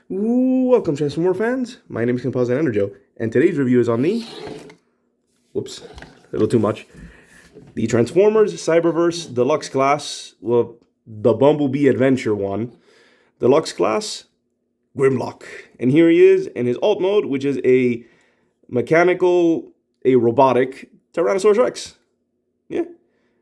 Welcome, Transformer fans. My name is Composite Enerjoe, and today's review is on the... Whoops, a little too much. The Transformers Cyberverse Deluxe Class, well, the Bumblebee Adventure one. Deluxe Class, Grimlock. And here he is in his alt mode, which is a robotic Tyrannosaurus Rex. Yeah.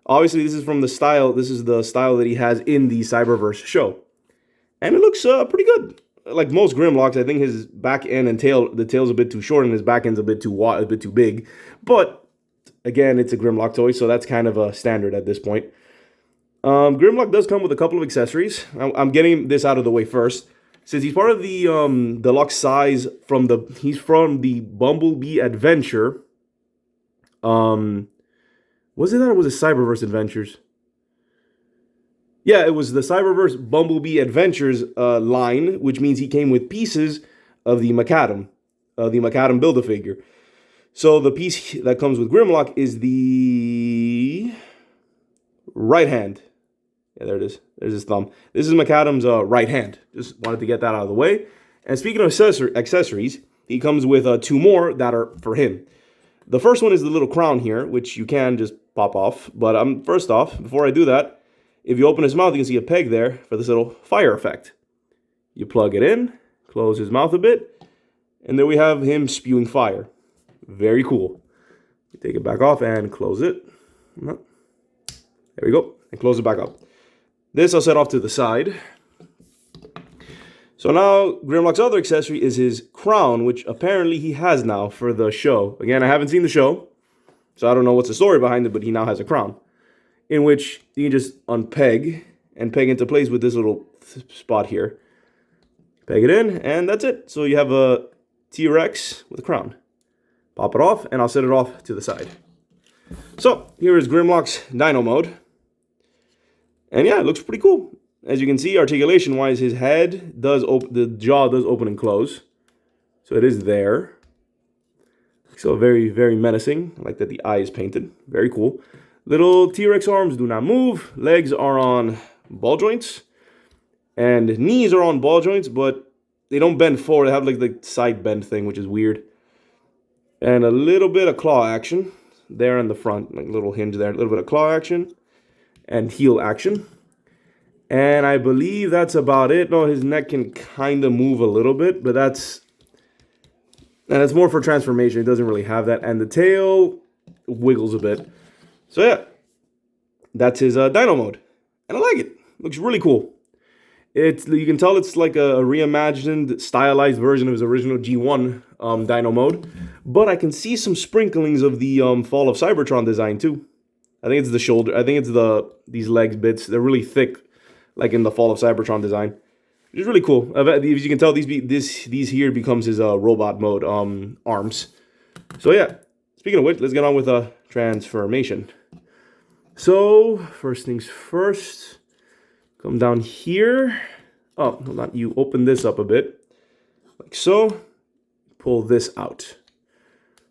Obviously, this is from the style, this is the style that he has in the Cyberverse show. And it looks pretty good. Like most Grimlocks, I think his back end and tail, the tail's a bit too short and his back end's a bit too big. But again, it's a Grimlock toy, so that's kind of a standard at this point. Grimlock does come with a couple of accessories. I'm getting this out of the way first. Since he's part of the deluxe size he's from the Bumblebee Adventure. Was it that or was it Cyberverse Adventures? Yeah, it was the Cyberverse Bumblebee Adventures line, which means he came with pieces of the Macadam Build-A-Figure. So the piece that comes with Grimlock is the right hand. Yeah, there it is. There's his thumb. This is Macadam's right hand. Just wanted to get that out of the way. And speaking of accessories, he comes with two more that are for him. The first one is the little crown here, which you can just pop off. But first off, before I do that, if you open his mouth, you can see a peg there for this little fire effect. You plug it in, close his mouth a bit, and there we have him spewing fire. Very cool. You take it back off and close it. There we go. And close it back up. This I'll set off to the side. So now Grimlock's other accessory is his crown, which apparently he has now for the show. Again, I haven't seen the show, so I don't know what's the story behind it, but he now has a crown, in which you can just unpeg and peg into place with this little spot here. Peg it in, and that's it. So you have a T-Rex with a crown. Pop it off, and I'll set it off to the side. So here is Grimlock's Dino mode. And yeah, it looks pretty cool. As you can see, articulation-wise, his head does open, the jaw does open and close. So it is there. So very, very menacing. I like that the eye is painted. Very cool. Little T-Rex arms do not move. Legs are on ball joints. And knees are on ball joints, but they don't bend forward. They have like the side bend thing, which is weird. And a little bit of claw action there in the front. Like a little hinge there. A little bit of claw action. And heel action. And I believe that's about it. No, his neck can kind of move a little bit, but that's more for transformation. It doesn't really have that. And the tail wiggles a bit. So yeah, that's his Dino mode, and I like it. Looks really cool. You can tell it's like a reimagined, stylized version of his original G1 Dino mode, but I can see some sprinklings of the Fall of Cybertron design too. I think it's the shoulder. I think it's these legs bits. They're really thick, like in the Fall of Cybertron design, which is really cool. As you can tell, these here becomes his robot mode arms. So yeah. Speaking of which, let's get on with transformation. So, first things first, come down here. Oh, hold on, you open this up a bit, like so. Pull this out.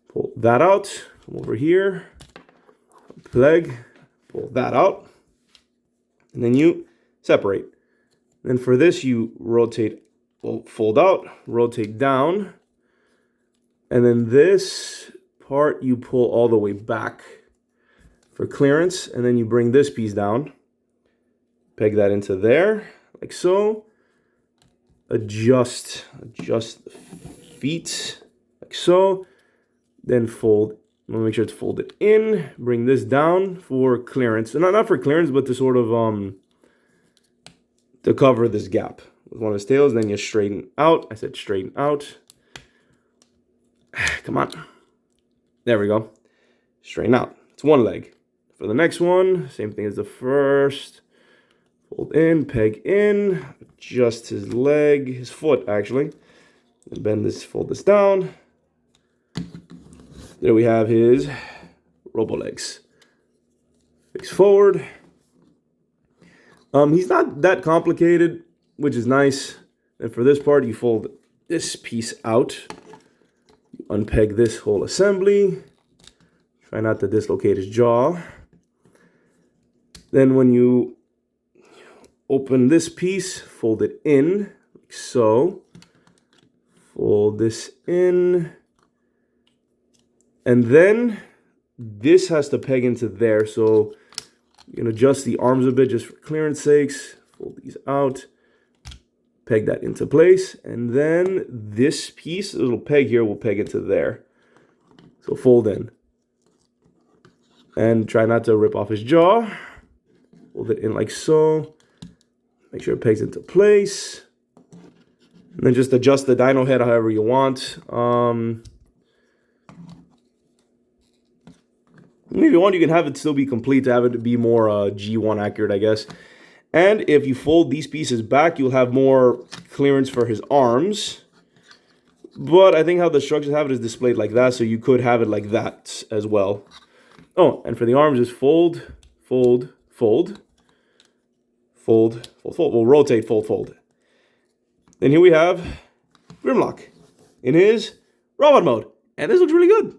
Pull that out. Come over here. Leg. Pull that out. And then you separate. Then for this, you rotate, fold out, rotate down. And then this part you pull all the way back for clearance, and then you bring this piece down, peg that into there like so, adjust the feet like so, then fold. I'm gonna make sure it's folded in, bring this down for clearance, and not for clearance, but to sort of to cover this gap with one of his tails. Then you straighten out. I said straighten out. Come on. There we go. Straighten out. It's one leg. For the next one, same thing as the first. Fold in, peg in, adjust his leg, his foot actually. Bend this, fold this down. There we have his robo legs. Fix forward. He's not that complicated, which is nice. And for this part, you fold this piece out. Unpeg this whole assembly. Try not to dislocate his jaw. Then when you open this piece, fold it in, like so. Fold this in. And then this has to peg into there. So you can adjust the arms a bit just for clearance sakes. Fold these out. Peg that into place. And then this piece, this little peg here, will peg into there. So fold in. And try not to rip off his jaw. Fold it in like so. Make sure it pegs into place. And then just adjust the dyno head however you want. If you want, you can have it still be complete to have it be more G1 accurate, I guess. And if you fold these pieces back, you'll have more clearance for his arms. But I think how the instructions have it is displayed like that, so you could have it like that as well. Oh, and for the arms is fold, fold, fold, fold, fold, fold. We'll rotate, fold, fold. Then here we have Grimlock in his robot mode. And this looks really good.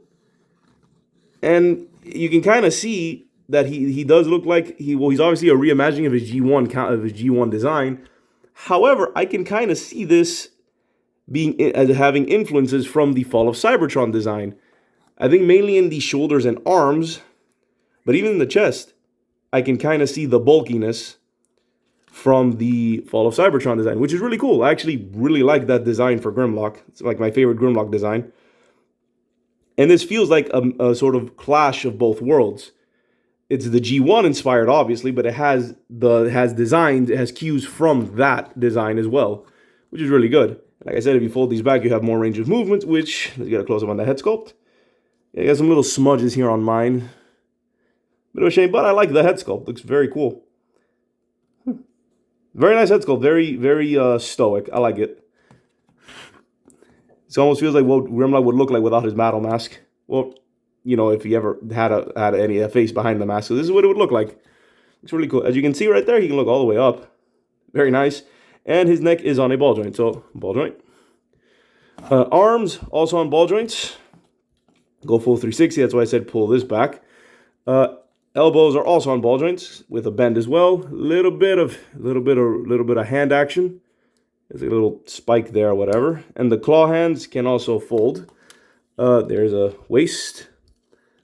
And you can kind of see that he does look like he's obviously a reimagining of his G1 design. However, I can kind of see this being as having influences from the Fall of Cybertron design. I think mainly in the shoulders and arms, but even in the chest, I can kind of see the bulkiness from the Fall of Cybertron design, which is really cool. I actually really like that design for Grimlock. It's like my favorite Grimlock design. And this feels like a sort of clash of both worlds. It's the G1 inspired, obviously, but it has cues from that design as well, which is really good. Like I said, if you fold these back, you have more range of movement, which, let's get a close-up on the head sculpt. Yeah, I got some little smudges here on mine. Bit of a shame, but I like the head sculpt. Looks very cool. Very nice head sculpt. Very, very stoic. I like it. It almost feels like what Grimlock would look like without his battle mask. Well, you know, if he ever had any face behind the mask. So this is what it would look like. It's really cool. As you can see right there, he can look all the way up. Very nice. And his neck is on a ball joint. So, ball joint. Arms, also on ball joints. Go full 360. That's why I said pull this back. Elbows are also on ball joints with a bend as well. Little bit of hand action. There's a little spike there or whatever. And the claw hands can also fold. There's a waist.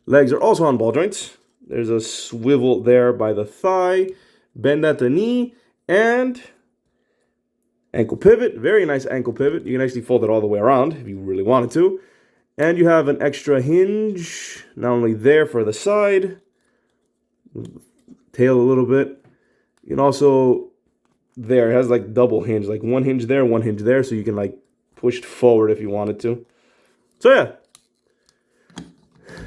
Legs are also on ball joints. There's a swivel there by the thigh. Bend at the knee. And ankle pivot. Very nice ankle pivot. You can actually fold it all the way around if you really wanted to. And you have an extra hinge. Not only there for the side. Tail a little bit. You can also... There, it has like double hinge, like one hinge there, so you can like push it forward if you wanted to. So yeah,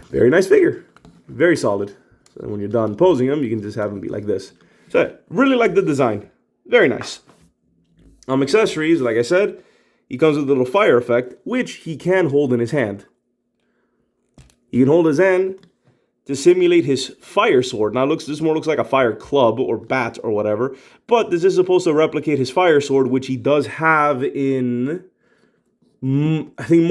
very nice figure, very solid. So when you're done posing him, you can just have him be like this. So yeah, really like the design, very nice. Accessories, like I said, he comes with a little fire effect, which he can hold in his hand. He can hold his hand to simulate his fire sword. Now this more looks like a fire club or bat or whatever, but this is supposed to replicate his fire sword, which he does have in I think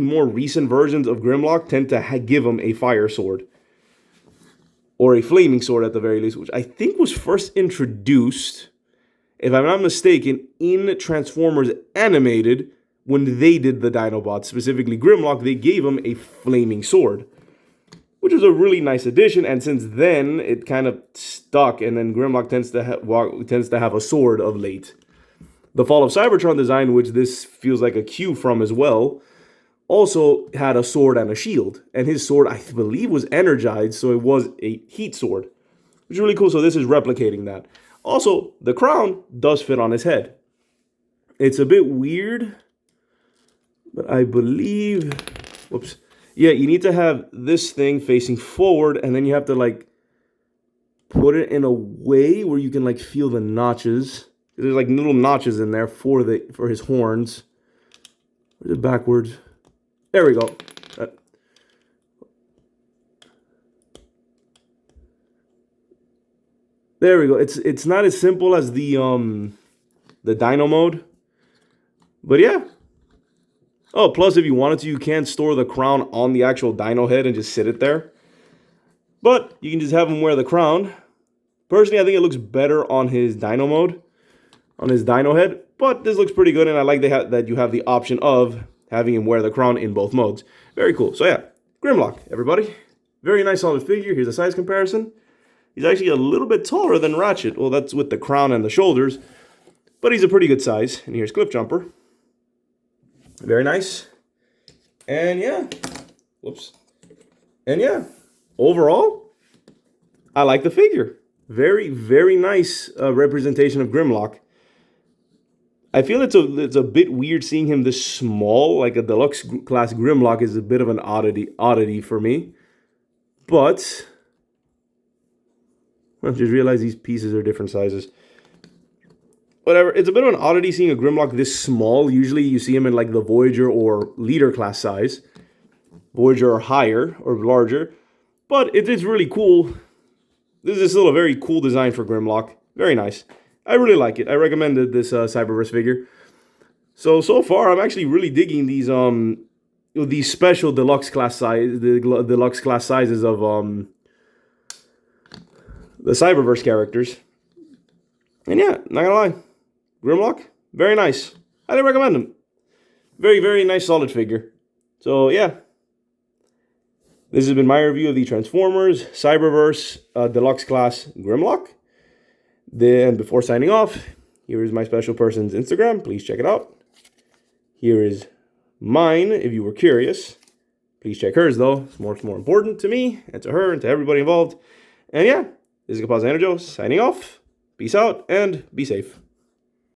more recent versions of Grimlock tend to give him a fire sword or a flaming sword at the very least, which I think was first introduced, if I'm not mistaken, in Transformers Animated when they did the Dinobots, specifically Grimlock. They gave him a flaming sword, which is a really nice addition, and since then, it kind of stuck, and then Grimlock tends to have a sword of late. The Fall of Cybertron design, which this feels like a cue from as well, also had a sword and a shield, and his sword, I believe, was energized, so it was a heat sword, which is really cool, so this is replicating that. Also, the crown does fit on his head. It's a bit weird, but I believe... Whoops. Yeah, you need to have this thing facing forward, and then you have to, like, put it in a way where you can, like, feel the notches. There's, like, little notches in there for his horns. Where's it backwards? There we go. There we go. It's not as simple as the Dino mode. But, yeah. Oh, plus if you wanted to, you can store the crown on the actual dino head and just sit it there. But you can just have him wear the crown. Personally, I think it looks better on his dino mode, on his dino head. But this looks pretty good, and I like that you have the option of having him wear the crown in both modes. Very cool. So yeah, Grimlock, everybody. Very nice solid figure. Here's a size comparison. He's actually a little bit taller than Ratchet. Well, that's with the crown and the shoulders. But he's a pretty good size. And here's Cliffjumper. Very nice. And yeah. Whoops. And yeah. Overall, I like the figure. Very, very nice representation of Grimlock. I feel it's a bit weird seeing him this small. Like a deluxe class Grimlock is a bit of an oddity for me. But I just realized these pieces are different sizes. Whatever, it's a bit of an oddity seeing a Grimlock this small. Usually you see him in like the Voyager or Leader class size. Voyager or higher or larger. But it is really cool. This is still a very cool design for Grimlock. Very nice. I really like it. I recommended this Cyberverse figure. So far I'm actually really digging these special deluxe class size, the deluxe class sizes of the Cyberverse characters. And yeah, not gonna lie, Grimlock, very nice. Highly recommend him. Very, very nice solid figure. So yeah, this has been my review of the Transformers Cyberverse Deluxe Class Grimlock. Then before signing off, here is my special person's Instagram. Please check it out. Here is mine, if you were curious. Please check hers though. It's more important to me and to her and to everybody involved. And yeah, this is Composite Enerjoe signing off. Peace out and be safe.